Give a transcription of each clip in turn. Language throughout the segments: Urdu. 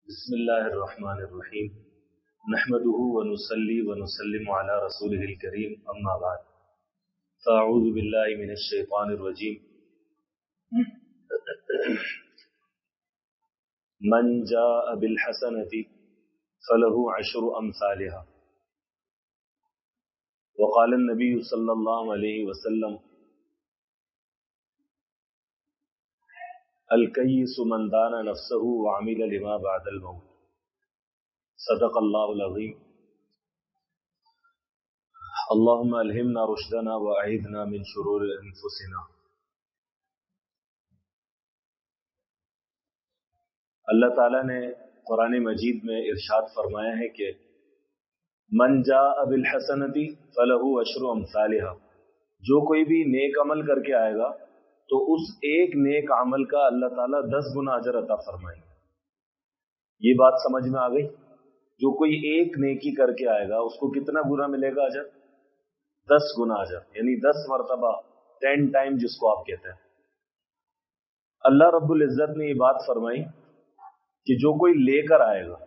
بسم اللہ الرحمن الرحیم نحمده ونصلي ونسلم على رسوله الكريم اما بعد فاعوذ باللہ من الشیطان الرجیم من جاء بالحسنة فله عشر امثالها وقال النبي صلی اللہ علیہ وسلم الکیس من دان نفسه وعمل لما بعد الموت صدق اللہ العظیم اللہم الہمنا رشدنا واعذنا من شرور انفسنا۔ اللہ تعالیٰ نے قرآن مجید میں ارشاد فرمایا ہے کہ من جاء بالحسنۃ فلہ عشر امثالها، جو کوئی بھی نیک عمل کر کے آئے گا تو اس ایک نیک عمل کا اللہ تعالیٰ 10 گنا اجر عطا فرمائیں گے۔ یہ بات سمجھ میں آ گئی؟ جو کوئی ایک نیکی کر کے آئے گا اس کو کتنا گنا ملے گا اجر؟ 10 گنا اجر، یعنی 10 مرتبہ 10 ٹائم جس کو آپ کہتے ہیں۔ اللہ رب العزت نے یہ بات فرمائی کہ جو کوئی لے کر آئے گا،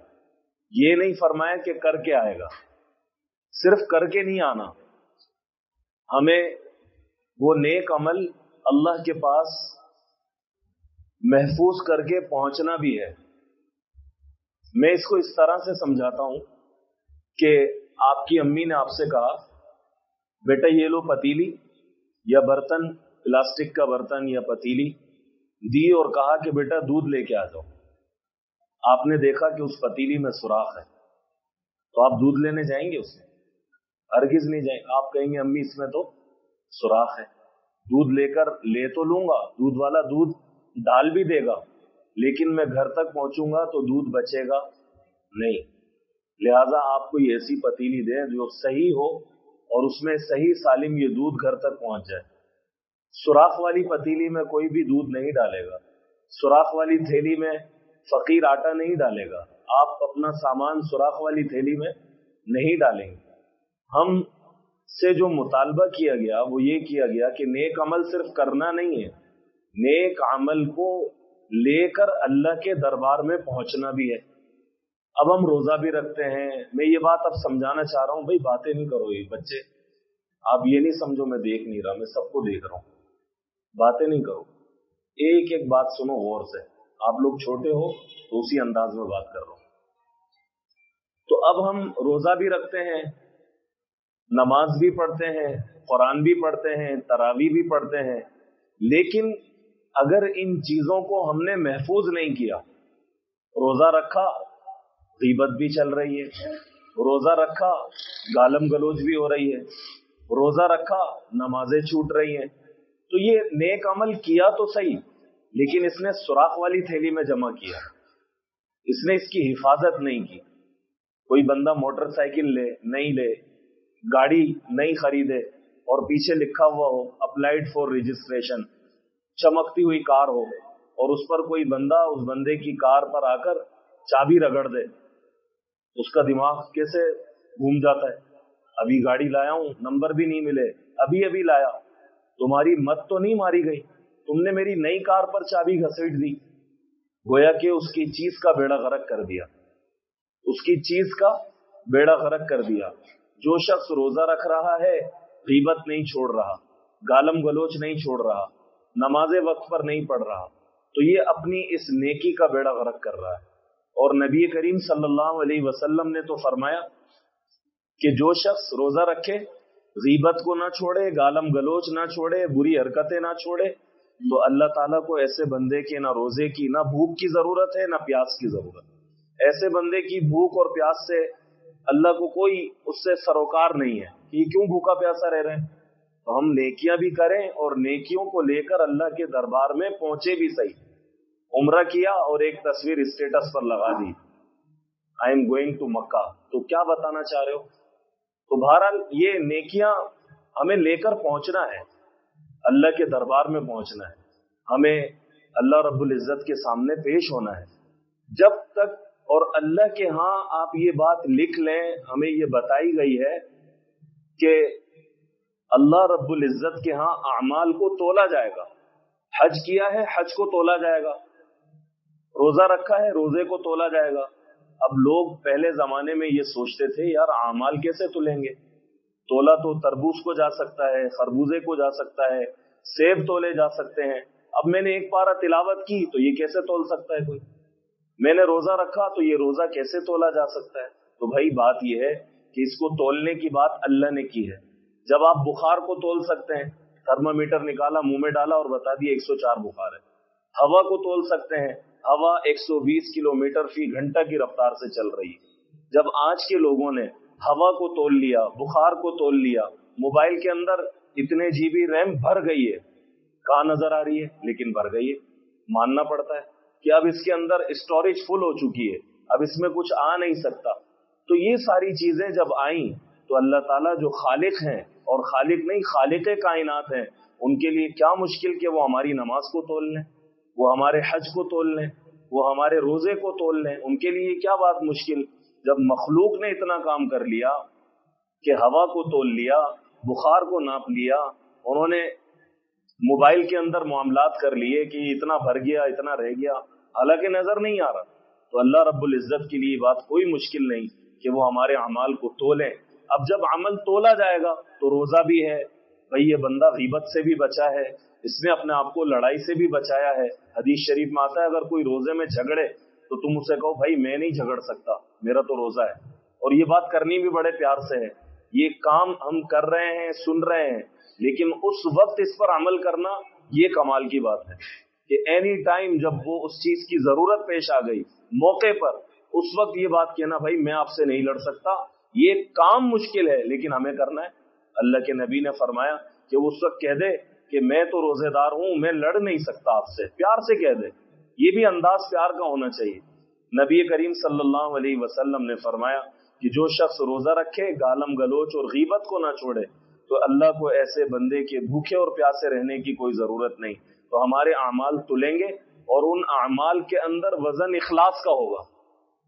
یہ نہیں فرمایا کہ کر کے آئے گا۔ صرف کر کے نہیں آنا، ہمیں وہ نیک عمل اللہ کے پاس محفوظ کر کے پہنچنا بھی ہے۔ میں اس کو اس طرح سے سمجھاتا ہوں کہ آپ کی امی نے آپ سے کہا بیٹا یہ لو پتیلی یا برتن، پلاسٹک کا برتن یا پتیلی دی اور کہا کہ بیٹا دودھ لے کے آ جاؤ۔ آپ نے دیکھا کہ اس پتیلی میں سوراخ ہے، تو آپ دودھ لینے جائیں گے؟ اس میں ہرگز نہیں جائیں گے۔ آپ کہیں گے امی اس میں تو سوراخ ہے، دودھ لے تو لوں گا، دودھ والا دودھ ڈال بھی دے گا، لیکن میں گھر تک پہنچوں گا تو دودھ بچے گا نہیں۔ لہذا آپ کو یہ ایسی پتیلی دیں جو صحیح ہو اور اس میں صحیح سالم یہ دودھ گھر تک پہنچ جائے۔ سوراخ والی پتیلی میں کوئی بھی دودھ نہیں ڈالے گا، سوراخ والی تھیلی میں فقیر آٹا نہیں ڈالے گا، آپ اپنا سامان سوراخ والی تھیلی میں نہیں ڈالیں گے۔ ہم سے جو مطالبہ کیا گیا وہ یہ کیا گیا کہ نیک عمل صرف کرنا نہیں ہے، نیک عمل کو لے کر اللہ کے دربار میں پہنچنا بھی ہے۔ اب ہم روزہ بھی رکھتے ہیں، میں یہ بات اب سمجھانا چاہ رہا ہوں، بھائی باتیں نہیں کرو یہ بچے، آپ یہ نہیں سمجھو میں دیکھ نہیں رہا، میں سب کو دیکھ رہا ہوں، باتیں نہیں کرو، ایک ایک بات سنو غور سے۔ آپ لوگ چھوٹے ہو تو اسی انداز میں بات کر رہا ہوں۔ تو اب ہم روزہ بھی رکھتے ہیں، نماز بھی پڑھتے ہیں، قرآن بھی پڑھتے ہیں، تراویح بھی پڑھتے ہیں، لیکن اگر ان چیزوں کو ہم نے محفوظ نہیں کیا، روزہ رکھا غیبت بھی چل رہی ہے، روزہ رکھا گالم گلوچ بھی ہو رہی ہے، روزہ رکھا نمازیں چھوٹ رہی ہیں، تو یہ نیک عمل کیا تو صحیح، لیکن اس نے سوراخ والی تھیلی میں جمع کیا، اس نے اس کی حفاظت نہیں کی۔ کوئی بندہ موٹر سائیکل نہیں لے، گاڑی نہیں خریدے اور پیچھے لکھا ہوا ہو اپلائیڈ فار رجسٹریشن، چمکتی ہوئی کار ہو، اور اس پر کوئی بندہ اس بندے کی کار پر آ کر چابی رگڑ دے، اس کا دماغ کیسے گھوم جاتا ہے؟ ابھی گاڑی لایا ہوں، نمبر بھی نہیں ملے، ابھی لایا، تمہاری مت تو نہیں ماری گئی، تم نے میری نئی کار پر چابی گھسیٹ دی، گویا کہ اس کی چیز کا بیڑا غرق کر دیا، اس کی چیز کا بیڑا غرق کر دیا۔ جو شخص روزہ رکھ رہا ہے غیبت نہیں چھوڑ رہا، گالم گلوچ نہیں چھوڑ رہا، نماز وقت پر نہیں پڑھ رہا، تو یہ اپنی اس نیکی کا بیڑا غرق کر رہا ہے۔ اور نبی کریم صلی اللہ علیہ وسلم نے تو فرمایا کہ جو شخص روزہ رکھے، غیبت کو نہ چھوڑے، گالم گلوچ نہ چھوڑے، بری حرکتیں نہ چھوڑے، تو اللہ تعالیٰ کو ایسے بندے کے نہ روزے کی، نہ بھوک کی ضرورت ہے، نہ پیاس کی ضرورت۔ ایسے بندے کی بھوک اور پیاس سے اللہ کو کوئی اس سے سروکار نہیں ہے کہ یہ کیوں بھوکا پیاسا رہ رہے ہیں۔ تو ہم نیکیاں بھی کریں اور نیکیوں کو لے کر اللہ کے دربار میں پہنچے بھی صحیح۔ عمرہ کیا اور ایک تصویر اسٹیٹس پر لگا دی، آئی ایم گوئنگ ٹو مکہ، تو کیا بتانا چاہ رہے ہو؟ تو بہرحال یہ نیکیاں ہمیں لے کر پہنچنا ہے، اللہ کے دربار میں پہنچنا ہے، ہمیں اللہ رب العزت کے سامنے پیش ہونا ہے۔ جب تک اور اللہ کے ہاں آپ یہ بات لکھ لیں، ہمیں یہ بتائی گئی ہے کہ اللہ رب العزت کے ہاں اعمال کو تولا جائے گا۔ حج کیا ہے، حج کو تولا جائے گا، روزہ رکھا ہے, روزے کو تولا جائے گا. اب لوگ پہلے زمانے میں یہ سوچتے تھے یار اعمال کیسے تولیں گے, تولا تو تربوز کو جا سکتا ہے, خربوزے کو جا سکتا ہے, سیب تولے جا سکتے ہیں. اب میں نے ایک پارہ تلاوت کی تو یہ کیسے تول سکتا ہے کوئی؟ میں نے روزہ رکھا تو یہ روزہ کیسے تولا جا سکتا ہے؟ تو بھائی بات یہ ہے کہ اس کو تولنے کی بات اللہ نے کی ہے. جب آپ بخار کو تول سکتے ہیں, تھرمامیٹر نکالا, منہ میں ڈالا اور بتا دیا 104 بخار ہے. ہوا کو تول سکتے ہیں, ہوا 120 کلومیٹر فی گھنٹہ کی رفتار سے چل رہی ہے. جب آج کے لوگوں نے ہوا کو تول لیا, بخار کو تول لیا, موبائل کے اندر اتنے جی بی ریم بھر گئی ہے, کہاں نظر آ رہی ہے لیکن بھر گئی ہے, ماننا پڑتا ہے کہ اب اس کے اندر اسٹوریج فل ہو چکی ہے, اب اس میں کچھ آ نہیں سکتا. تو یہ ساری چیزیں جب آئیں تو اللہ تعالیٰ جو خالق ہیں, اور خالق نہیں خالق کائنات ہیں, ان کے لیے کیا مشکل کہ وہ ہماری نماز کو تول لیں, وہ ہمارے حج کو تول لیں, وہ ہمارے روزے کو تول لیں. ان کے لیے کیا بات مشکل؟ جب مخلوق نے اتنا کام کر لیا کہ ہوا کو تول لیا, بخار کو ناپ لیا, انہوں نے موبائل کے اندر معاملات کر لیے کہ اتنا بھر گیا اتنا رہ گیا, حالانکہ نظر نہیں آ رہا. تو اللہ رب العزت کے لیے بات کوئی مشکل نہیں کہ وہ ہمارے اعمال کو تولیں. اب جب عمل تولا جائے گا تو روزہ بھی ہے, بھئی یہ بندہ غیبت سے بھی بچا ہے, اس نے اپنے آپ کو لڑائی سے بھی بچایا ہے. حدیث شریف میں آتا ہے اگر کوئی روزے میں جھگڑے تو تم اسے کہو بھائی میں نہیں جھگڑ سکتا, میرا تو روزہ ہے. اور یہ بات کرنی بھی بڑے پیار سے ہے. یہ کام ہم کر رہے ہیں, سن رہے ہیں, لیکن اس وقت اس پر عمل کرنا یہ کمال کی بات ہے کہ اینی ٹائم جب وہ اس چیز کی ضرورت پیش آ گئی موقع پر, اس وقت یہ بات کہنا بھائی میں آپ سے نہیں لڑ سکتا, یہ کام مشکل ہے لیکن ہمیں کرنا ہے. اللہ کے نبی نے فرمایا کہ وہ اس وقت کہہ دے کہ میں تو روزے دار ہوں, میں لڑ نہیں سکتا آپ سے, پیار سے کہہ دے. یہ بھی انداز پیار کا ہونا چاہیے. نبی کریم صلی اللہ علیہ وسلم نے فرمایا کہ جو شخص روزہ رکھے, گالم گلوچ اور غیبت کو نہ چھوڑے, تو اللہ کو ایسے بندے کے بھوکے اور پیاسے رہنے کی کوئی ضرورت نہیں. تو ہمارے اعمال تلیں گے اور ان اعمال کے اندر وزن اخلاص کا ہوگا,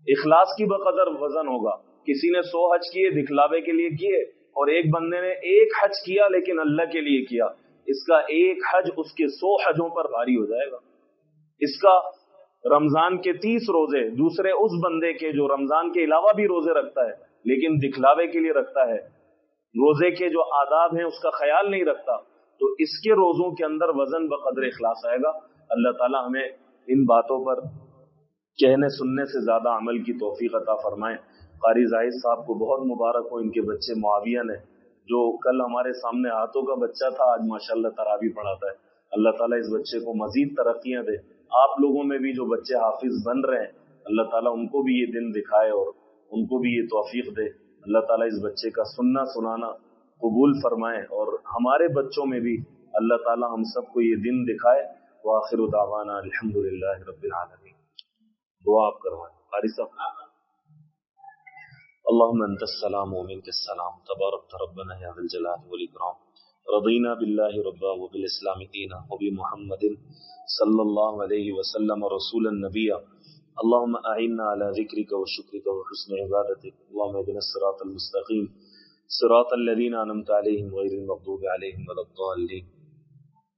اخلاص کی بقدر وزن ہوگا. کسی نے 100 حج کیے دکھلاوے کے لیے کیے, اور ایک بندے نے ایک حج کیا لیکن اللہ کے لیے کیا, اس کا ایک حج اس کے 100 حجوں پر بھاری ہو جائے گا. اس کا رمضان کے 30 روزے دوسرے اس بندے کے جو رمضان کے علاوہ بھی روزے رکھتا ہے لیکن دکھلاوے کے لیے رکھتا ہے, روزے کے جو آداب ہیں اس کا خیال نہیں رکھتا, تو اس کے روزوں کے اندر وزن بقدر اخلاص آئے گا. اللہ تعالی ہمیں ان باتوں پر کہنے سننے سے زیادہ عمل کی توفیق عطا فرمائیں. قاری زاہد صاحب کو بہت مبارک ہو, ان کے بچے معاویہ نے جو کل ہمارے سامنے ہاتھوں کا بچہ تھا, آج ماشاءاللہ تراویح پڑھاتا ہے. اللہ تعالیٰ اس بچے کو مزید ترقیاں دے. آپ لوگوں میں بھی جو بچے حافظ بن رہے ہیں, اللہ تعالیٰ ان کو بھی یہ دن دکھائے اور ان کو بھی یہ توفیق دے. اللہ تعالیٰ اس بچے کا سننا سنانا قبول فرمائے, اور ہمارے بچوں میں بھی اللہ تعالیٰ ہم سب کو یہ دن دکھائے. وآخر دعوانا الحمدللہ رب العالمین. دعا آپ کروائیں قاری صاحب. اللهم انت السلام ومنك السلام تبارك ربنا يا ذا الجلال والاكرام. رضينا بالله ربا وبالاسلام دينا وبمحمد صلى الله عليه وسلم رسولا نبيا. اللهم اعنا على ذكرك وشكرك وحسن عبادتك. اللهم اهدنا الصراط المستقيم صراط الذين انعمت عليهم غير المغضوب عليهم ولا الضالين.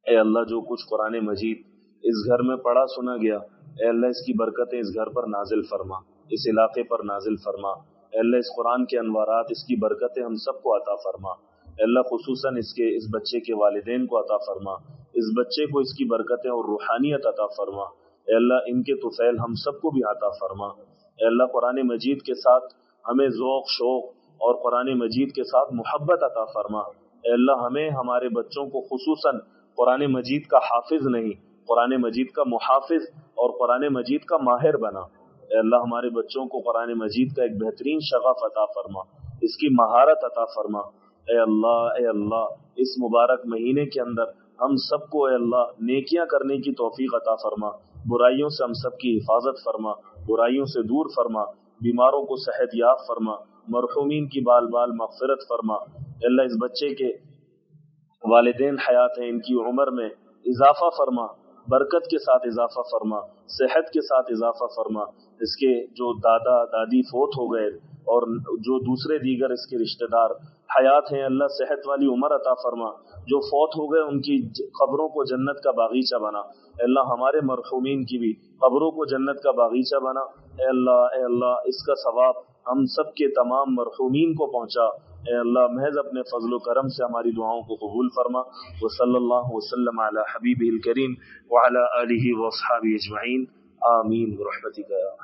اے اللہ, جو کچھ قرآن مجید اس گھر میں پڑھا سنا گیا, اے اللہ اس کی برکتیں اس گھر پر نازل فرما, اس علاقے پر نازل فرما. اے اللہ اس قرآن کے انوارات, اس کی برکتیں ہم سب کو عطا فرما. اے اللہ خصوصاً اس بچے کے والدین کو عطا فرما, اس بچے کو اس کی برکتیں اور روحانیت عطا فرما. اے اللہ ان کے طفیل ہم سب کو بھی عطا فرما. اے اللہ قرآن مجید کے ساتھ ہمیں ذوق شوق اور قرآن مجید کے ساتھ محبت عطا فرما. اے اللہ ہمیں ہمارے بچوں کو خصوصاً قرآن مجید کا حافظ نہیں, قرآن مجید کا محافظ اور قرآن مجید کا ماہر بنا. اے اللہ ہمارے بچوں کو قرآن مجید کا ایک بہترین شغف عطا فرما, اس کی مہارت عطا فرما. اے اللہ اس مبارک مہینے کے اندر ہم سب کو اے اللہ نیکیاں کرنے کی توفیق عطا فرما, برائیوں سے ہم سب کی حفاظت فرما, برائیوں سے دور فرما, بیماروں کو صحت یاب فرما, مرحومین کی بال بال مغفرت فرما. اے اللہ اس بچے کے والدین حیات ہیں, ان کی عمر میں اضافہ فرما, برکت کے ساتھ اضافہ فرما, صحت کے ساتھ اضافہ فرما. اس کے جو دادا دادی فوت ہو گئے اور جو دوسرے دیگر اس کے رشتہ دار حیات ہیں اللہ صحت والی عمر عطا فرما، جو فوت ہو گئے ان کی قبروں کو جنت کا باغیچہ بنا، اے اللہ ہمارے مرحومین کی بھی قبروں کو جنت کا باغیچہ بنا، اے اللہ اس کا ثواب ہم سب کے تمام مرحومین کو پہنچا، اے اللہ محض اپنے فضل و کرم سے ہماری دعاؤں کو قبول فرما۔ وصلی اللہ وسلم علی حبیبہ الکریم وعلی آلہ واصحابہ اجمعین، آمین برحمتک یا